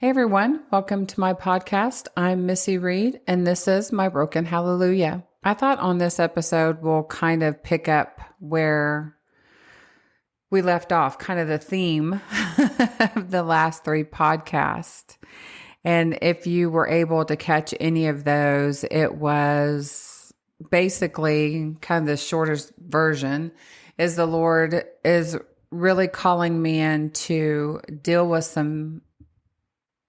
Hey everyone, welcome to my podcast. I'm Missy Reed, and this is My Broken Hallelujah. I thought on this episode we'll kind of pick up where we left off, kind of the theme of the last three podcasts. And if you were able to catch any of those, it was basically kind of the shortest version is the Lord is really calling me in to deal with some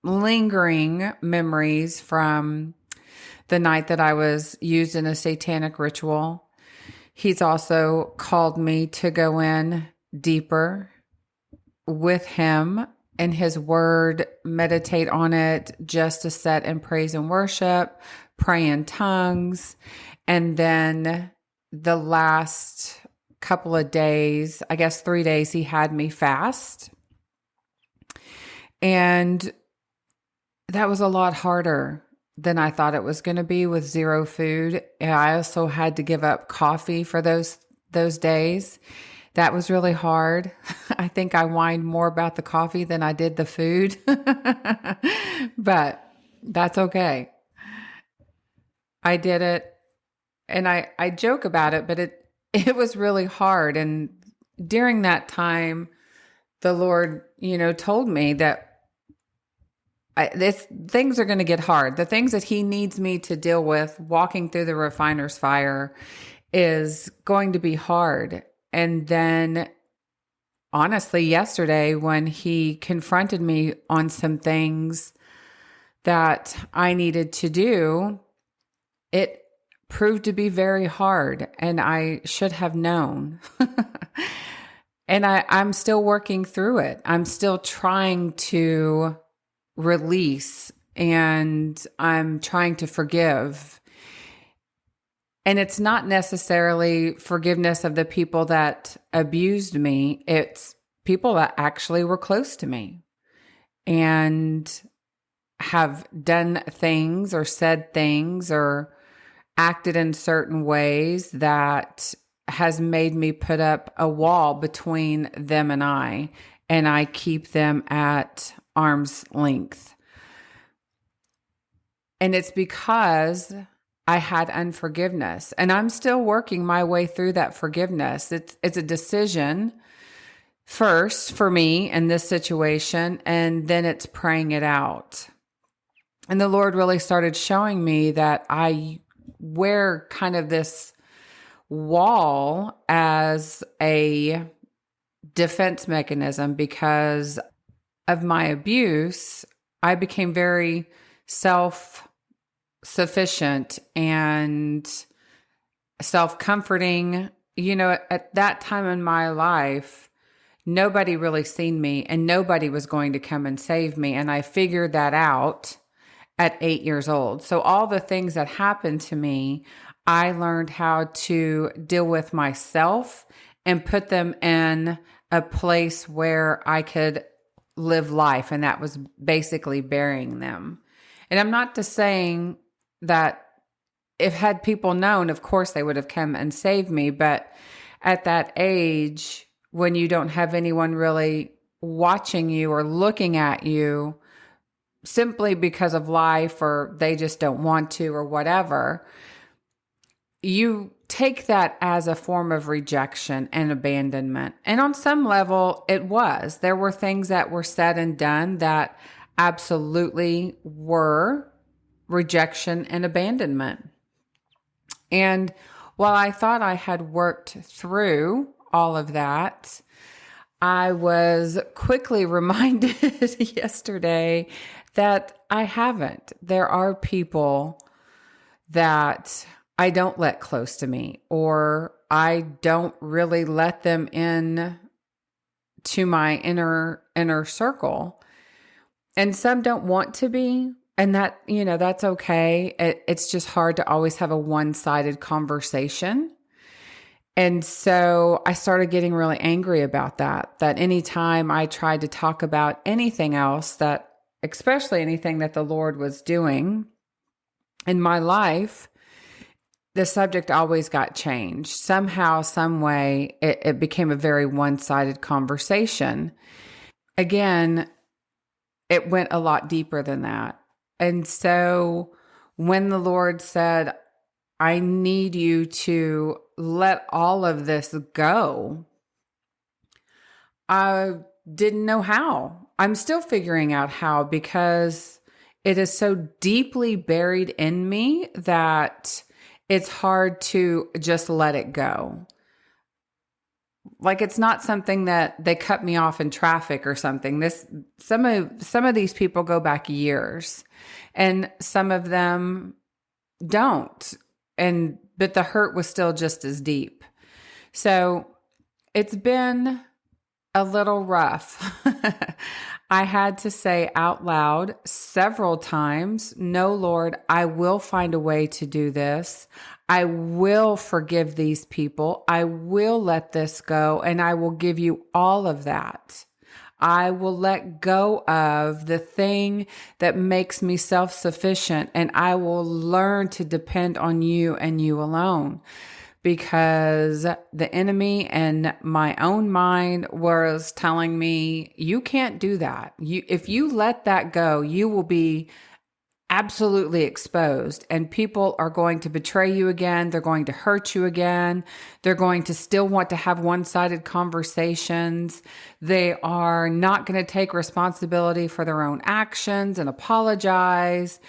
lingering memories from the night that I was used in a satanic ritual. He's also called me to go in deeper with him and his word, meditate on it, just to set in praise and worship, pray in tongues. And then the last couple of days, I guess 3 days, he had me fast. And that was a lot harder than I thought it was going to be with zero food. And I also had to give up coffee for those days. That was really hard. I think I whined more about the coffee than I did the food, but that's okay. I did it, and I joke about it, but it was really hard. And during that time, the Lord, told me that things are going to get hard. The things that he needs me to deal with walking through the refiner's fire is going to be hard. And then honestly, yesterday when he confronted me on some things that I needed to do, it proved to be very hard, and I should have known. And I'm still working through it. I'm still trying to release, and I'm trying to forgive. And it's not necessarily forgiveness of the people that abused me. It's people that actually were close to me and have done things or said things or acted in certain ways that has made me put up a wall between them and I keep them at arm's length. And it's because I had unforgiveness, and I'm still working my way through that forgiveness. It's a decision first for me in this situation, and then it's praying it out. And the Lord really started showing me that I wear kind of this wall as a defense mechanism because of my abuse. I became very self-sufficient and self-comforting. At that time in my life, nobody really seen me and nobody was going to come and save me. And I figured that out at 8 years old. So all the things that happened to me, I learned how to deal with myself and put them in a place where I could live life. And that was basically burying them. And I'm not just saying that if had people known, of course they would have come and saved me. But at that age, when you don't have anyone really watching you or looking at you simply because of life, or they just don't want to, or whatever, you take that as a form of rejection and abandonment. And on some level, it was. There were things that were said and done that absolutely were rejection and abandonment. And while I thought I had worked through all of that, I was quickly reminded yesterday that I haven't. There are people that I don't let close to me, or I don't really let them in to my inner circle. And some don't want to be, and that's okay. It's just hard to always have a one-sided conversation. And so I started getting really angry about that anytime I tried to talk about anything else, that especially anything that the Lord was doing in my life, the subject always got changed. Somehow, some way, it became a very one-sided conversation. Again, it went a lot deeper than that. And so when the Lord said, I need you to let all of this go, I didn't know how. I'm still figuring out how, because it is so deeply buried in me that it's hard to just let it go. Like, it's not something that they cut me off in traffic or something. Some of these people go back years, and some of them don't. But the hurt was still just as deep. So it's been a little rough. I had to say out loud several times, no, Lord, I will find a way to do this. I will forgive these people. I will let this go, and I will give you all of that. I will let go of the thing that makes me self-sufficient, and I will learn to depend on you and you alone. Because the enemy and my own mind was telling me, you can't do that. If you let that go, you will be absolutely exposed, and people are going to betray you again. They're going to hurt you again. They're going to still want to have one-sided conversations. They are not going to take responsibility for their own actions and apologize.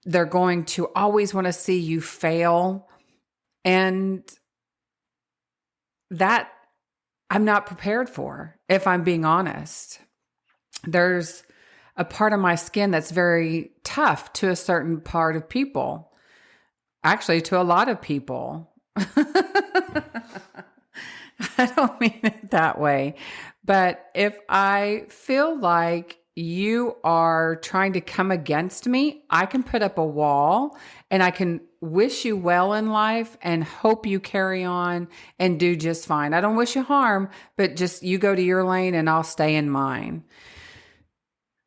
They're going to always want to see you fail. And that I'm not prepared for, if I'm being honest. There's a part of my skin that's very tough to a certain part of people. Actually, to a lot of people. I don't mean it that way. But if I feel like you are trying to come against me, I can put up a wall, and I can wish you well in life and hope you carry on and do just fine. I don't wish you harm, but just you go to your lane and I'll stay in mine.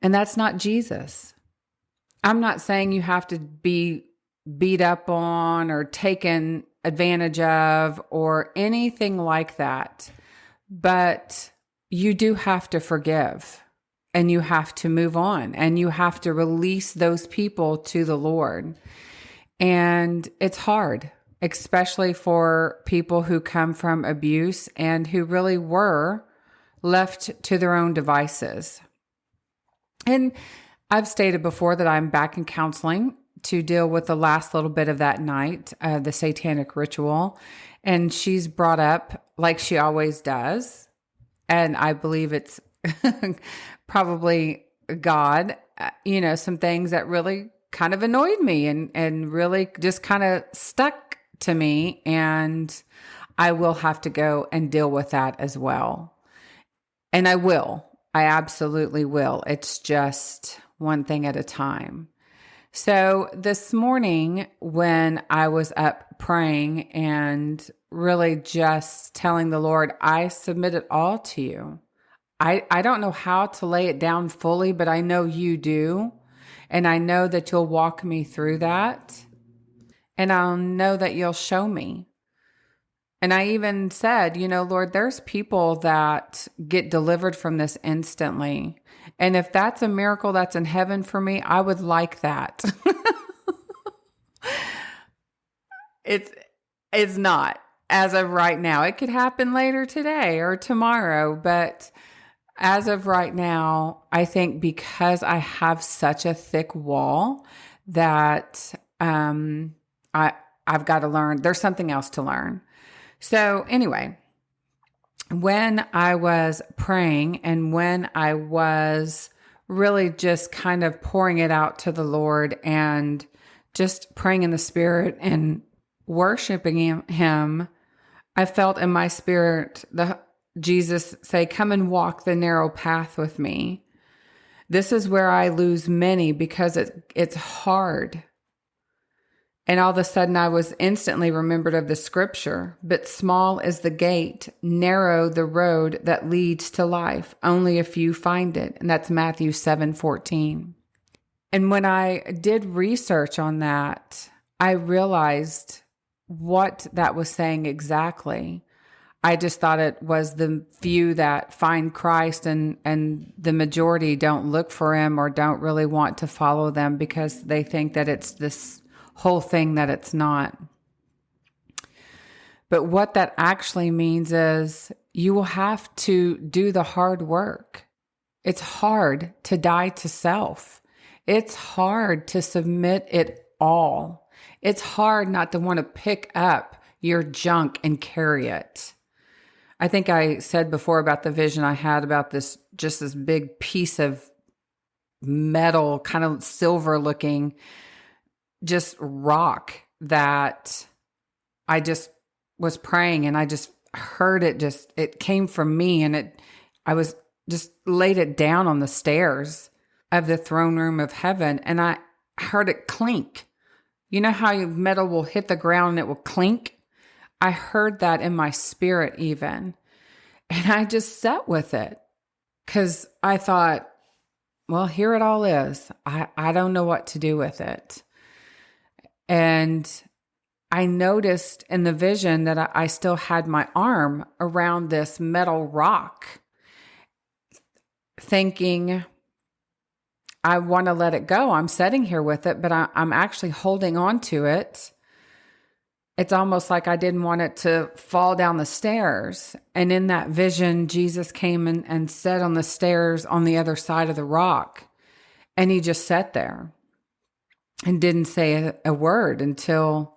And that's not Jesus. I'm not saying you have to be beat up on or taken advantage of or anything like that. But you do have to forgive, and you have to move on, and you have to release those people to the Lord. And it's hard, especially for people who come from abuse and who really were left to their own devices. And I've stated before that I'm back in counseling to deal with the last little bit of that night, the satanic ritual. And she's brought up, like she always does, and I believe it's probably God, some things that really kind of annoyed me and really just kind of stuck to me. And I will have to go and deal with that as well. And I absolutely will. It's just one thing at a time. So this morning, when I was up praying and really just telling the Lord, I submit it all to you. I don't know how to lay it down fully, but I know you do. And I know that you'll walk me through that. And I'll know that you'll show me. And I even said, Lord, there's people that get delivered from this instantly. And if that's a miracle that's in heaven for me, I would like that. It's not as of right now. It could happen later today or tomorrow, but as of right now, I think because I have such a thick wall that I've got to learn. There's something else to learn. So anyway, when I was praying and when I was really just kind of pouring it out to the Lord and just praying in the Spirit and worshiping Him, I felt in my spirit Jesus say, come and walk the narrow path with me. This is where I lose many because it's hard. And all of a sudden I was instantly remembered of the scripture, but small is the gate, narrow the road that leads to life. Only a few find it. And that's Matthew 7:14. And when I did research on that, I realized what that was saying exactly. I just thought it was the few that find Christ, and the majority don't look for him or don't really want to follow them because they think that it's this whole thing that it's not. But what that actually means is you will have to do the hard work. It's hard to die to self. It's hard to submit it all. It's hard not to want to pick up your junk and carry it. I think I said before about the vision I had about this big piece of metal, kind of silver looking, just rock that I just was praying, and I just heard it, it came from me, and I was just laid it down on the stairs of the throne room of heaven, and I heard it clink. You know how metal will hit the ground and it will clink? I heard that in my spirit even. And I just sat with it because I thought, well, here it all is. I don't know what to do with it. And I noticed in the vision that I still had my arm around this metal rock, thinking, I want to let it go. I'm sitting here with it, but I'm actually holding on to it. It's almost like I didn't want it to fall down the stairs. And in that vision, Jesus came and sat on the stairs on the other side of the rock. And he just sat there and didn't say a word until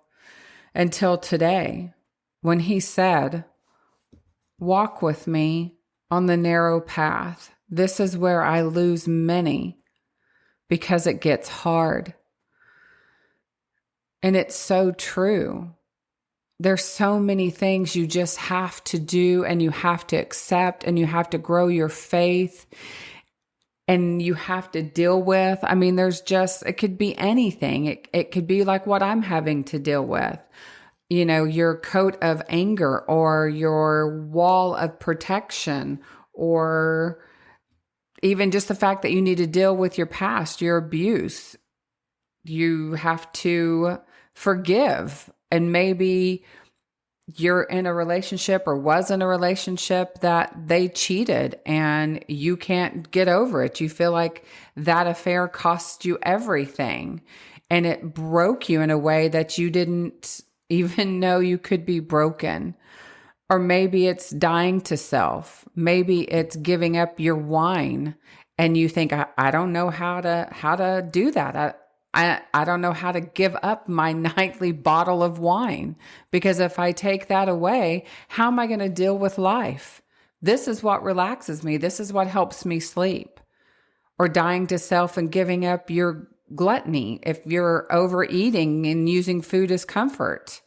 today, when he said, walk with me on the narrow path. This is where I lose many because it gets hard. And it's so true. There's so many things you just have to do, and you have to accept, and you have to grow your faith, and you have to deal with. I mean, it could be anything. It could be like what I'm having to deal with. You know, your coat of anger, or your wall of protection, or even just the fact that you need to deal with your past, your abuse. You have to forgive. And maybe you're in a relationship or was in a relationship that they cheated and you can't get over it. You feel like that affair cost you everything and it broke you in a way that you didn't even know you could be broken. Or maybe it's dying to self. Maybe it's giving up your wine and you think, I don't know how to do that. I don't know how to give up my nightly bottle of wine, because if I take that away, how am I going to deal with life? This is what relaxes me. This is what helps me sleep. Or dying to self and giving up your gluttony. If you're overeating and using food as comfort,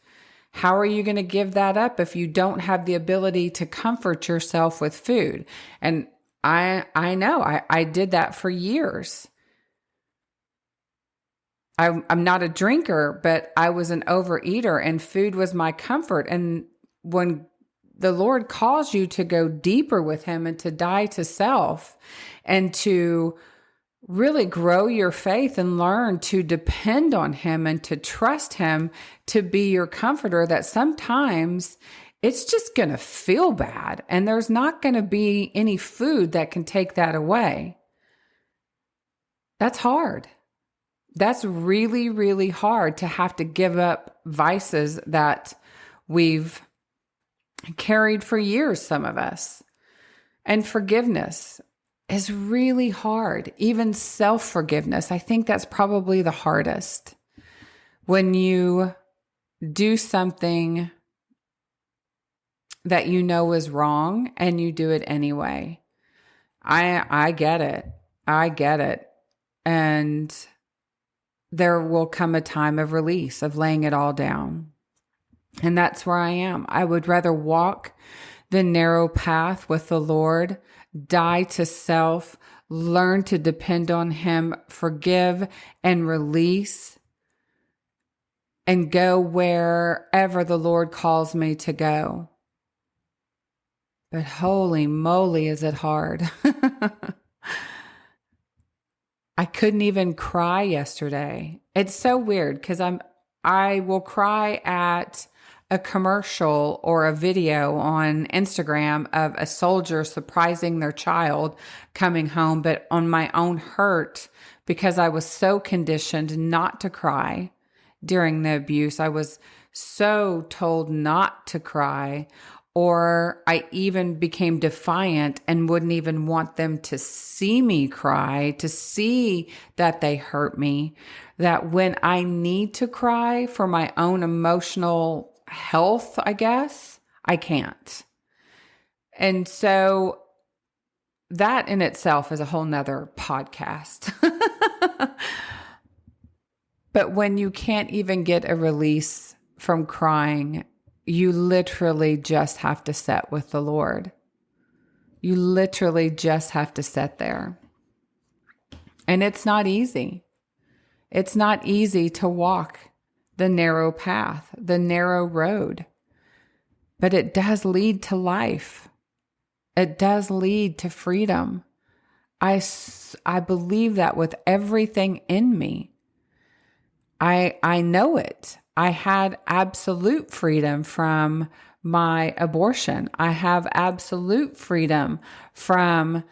how are you going to give that up if you don't have the ability to comfort yourself with food? And I know I did that for years. I'm not a drinker, but I was an overeater and food was my comfort. And when the Lord calls you to go deeper with him and to die to self and to really grow your faith and learn to depend on him and to trust him to be your comforter, that sometimes it's just going to feel bad and there's not going to be any food that can take that away. That's hard. That's really, really hard to have to give up vices that we've carried for years, some of us. And forgiveness is really hard. Even self-forgiveness, I think that's probably the hardest. When you do something that you know is wrong and you do it anyway. I get it. I get it. And there will come a time of release, of laying it all down. And that's where I am. I would rather walk the narrow path with the Lord, die to self, learn to depend on him, forgive and release, and go wherever the Lord calls me to go. But holy moly, is it hard. I couldn't even cry yesterday. It's so weird because I will cry at a commercial or a video on Instagram of a soldier surprising their child coming home, but on my own hurt, because I was so conditioned not to cry during the abuse. I was so told not to cry, or I even became defiant and wouldn't even want them to see me cry, to see that they hurt me, that when I need to cry for my own emotional health, I guess, I can't. And so that in itself is a whole nother podcast. But when you can't even get a release from crying, you literally just have to sit with the Lord. You literally just have to sit there. And it's not easy. It's not easy to walk the narrow path, the narrow road. But it does lead to life. It does lead to freedom. I believe that with everything in me. I know it. I had absolute freedom from my abortion. I have absolute freedom from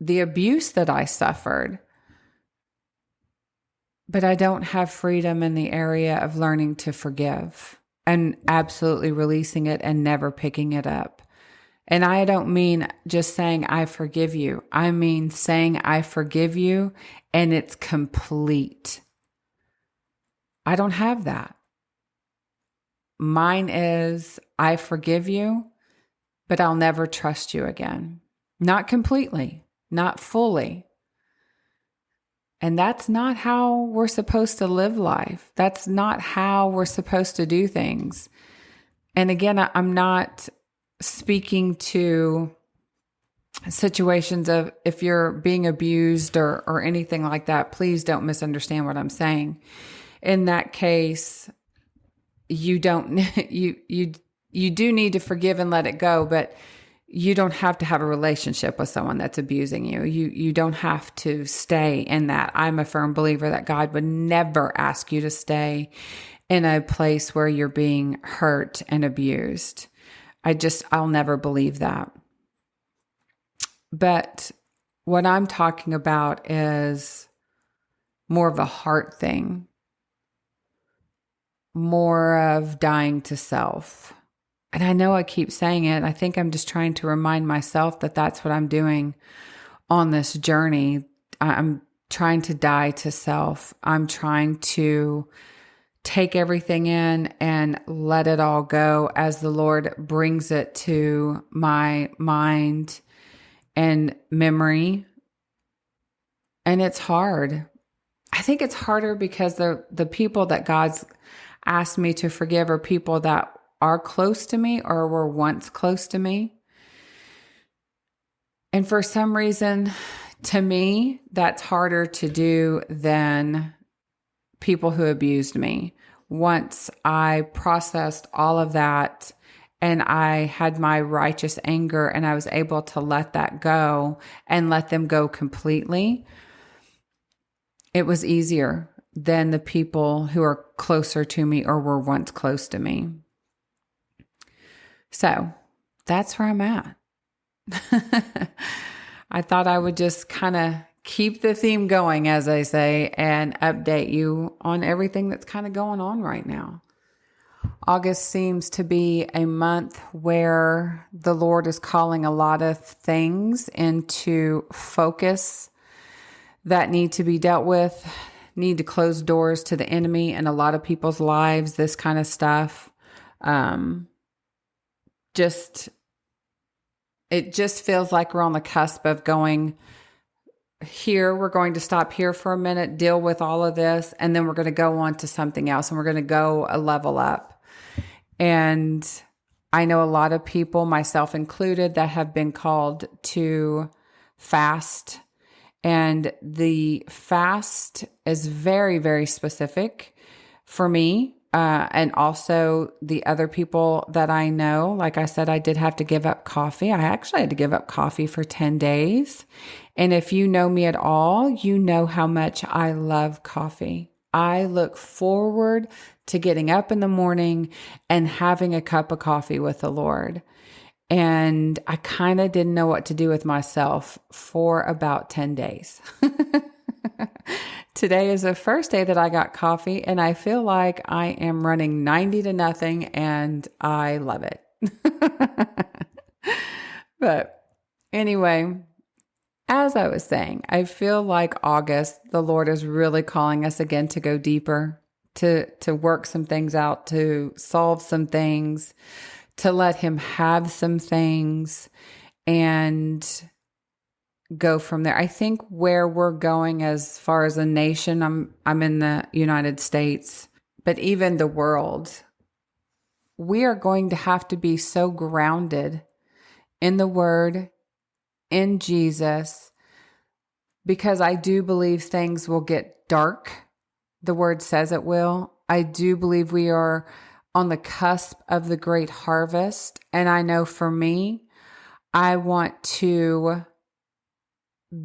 the abuse that I suffered. But I don't have freedom in the area of learning to forgive and absolutely releasing it and never picking it up. And I don't mean just saying, I forgive you. I mean saying, I forgive you, and it's complete. I don't have that. Mine is, I forgive you, but I'll never trust you again. Not completely, not fully. And that's not how we're supposed to live life. That's not how we're supposed to do things. And again, I'm not speaking to situations of if you're being abused or anything like that. Please don't misunderstand what I'm saying. In that case, you don't, you do need to forgive and let it go, but you don't have to have a relationship with someone that's abusing you. You don't have to stay in that. I'm a firm believer that God would never ask you to stay in a place where you're being hurt and abused. I'll never believe that. But what I'm talking about is more of a heart thing, more of dying to self. And I know I keep saying it. I think I'm just trying to remind myself that that's what I'm doing on this journey. I'm trying to die to self. I'm trying to take everything in and let it all go as the Lord brings it to my mind and memory. And it's hard. I think it's harder because the people that God's asked me to forgive are people that are close to me or were once close to me. And for some reason, to me, that's harder to do than people who abused me. Once I processed all of that and I had my righteous anger and I was able to let that go and let them go completely, it was easier than the people who are closer to me or were once close to me. So that's where I'm at. I thought I would just kind of keep the theme going, as I say, and update you on everything that's kind of going on right now. August seems to be a month where the Lord is calling a lot of things into focus that need to be dealt with, need to close doors to the enemy in a lot of people's lives, this kind of stuff. It just feels like we're on the cusp of going here. We're going to stop here for a minute, deal with all of this, and then we're going to go on to something else, and we're going to go a level up. And I know a lot of people, myself included, that have been called to fast. And the fast is very, very specific for me. And also the other people that I know. Like I said, I did have to give up coffee. I actually had to give up coffee for 10 days. And if you know me at all, you know how much I love coffee. I look forward to getting up in the morning and having a cup of coffee with the Lord. And I kind of didn't know what to do with myself for about 10 days. Today is the first day that I got coffee, and I feel like I am running 90 to nothing, and I love it. But anyway, as I was saying, I feel like August, the Lord is really calling us again to go deeper, to work some things out, to solve some things, to let Him have some things, and go from there. I think where we're going as far as a nation, I'm in the United States, but even the world, we are going to have to be so grounded in the Word, in Jesus, because I do believe things will get dark. The Word says it will. I do believe we are on the cusp of the great harvest. And I know for me, I want to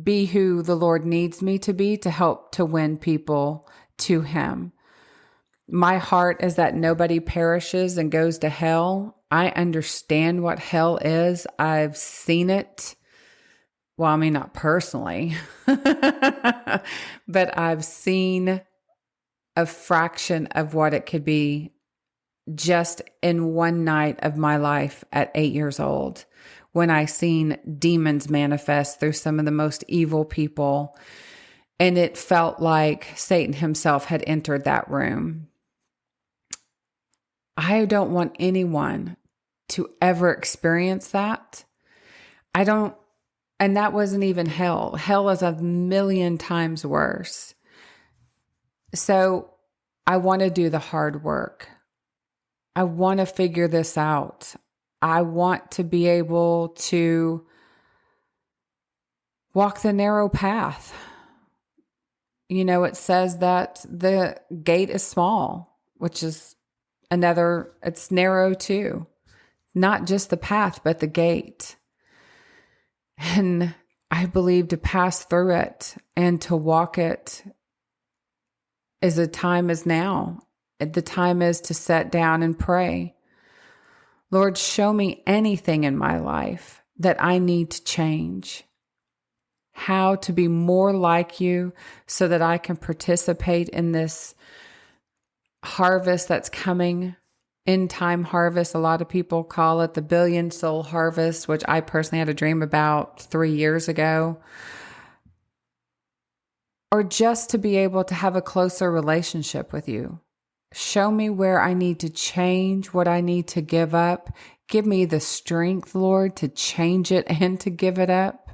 be who the Lord needs me to be to help to win people to Him. My heart is that nobody perishes and goes to hell. I understand what hell is. I've seen it. Well, I mean, not personally, but I've seen a fraction of what it could be just in one night of my life at 8 years old, when I seen demons manifest through some of the most evil people. And it felt like Satan himself had entered that room. I don't want anyone to ever experience that. And that wasn't even hell. Hell is a million times worse. So I want to do the hard work. I want to figure this out. I want to be able to walk the narrow path. It says that the gate is small, which is it's narrow too. Not just the path, but the gate. And I believe to pass through it and to walk it is the time is now. The time is to sit down and pray. Lord, show me anything in my life that I need to change. How to be more like you so that I can participate in this harvest that's coming, end time harvest. A lot of people call it the billion soul harvest, which I personally had a dream about 3 years ago. Or just to be able to have a closer relationship with you. Show me where I need to change, what I need to give up. Give me the strength, Lord, to change it and to give it up.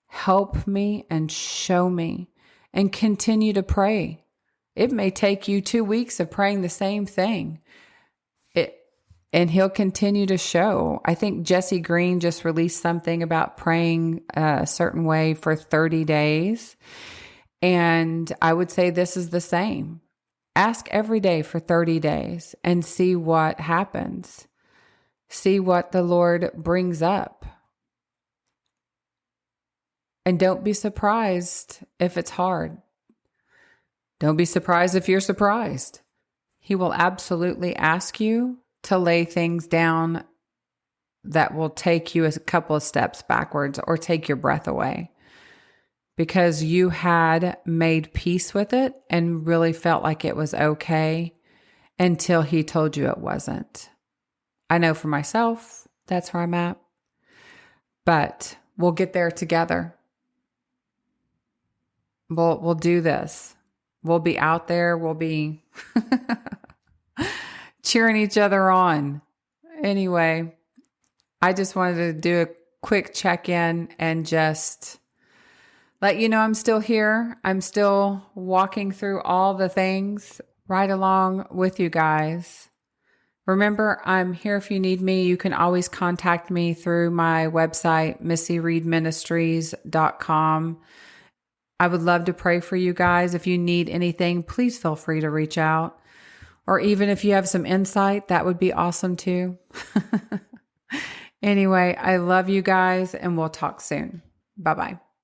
Help me and show me, and continue to pray. It may take you 2 weeks of praying the same thing. And He'll continue to show. I think Jesse Green just released something about praying a certain way for 30 days. And I would say this is the same. Ask every day for 30 days and see what happens. See what the Lord brings up. And don't be surprised if it's hard. Don't be surprised if you're surprised. He will absolutely ask you to lay things down that will take you a couple of steps backwards or take your breath away, because you had made peace with it and really felt like it was okay until He told you it wasn't. I know for myself, that's where I'm at. But we'll get there together. We'll do this. We'll be out there. We'll be cheering each other on. Anyway, I just wanted to do a quick check-in and just let you know I'm still here. I'm still walking through all the things right along with you guys. Remember, I'm here if you need me. You can always contact me through my website, missyreedministries.com. I would love to pray for you guys. If you need anything, please feel free to reach out. Or even if you have some insight, that would be awesome too. Anyway, I love you guys, and we'll talk soon. Bye-bye.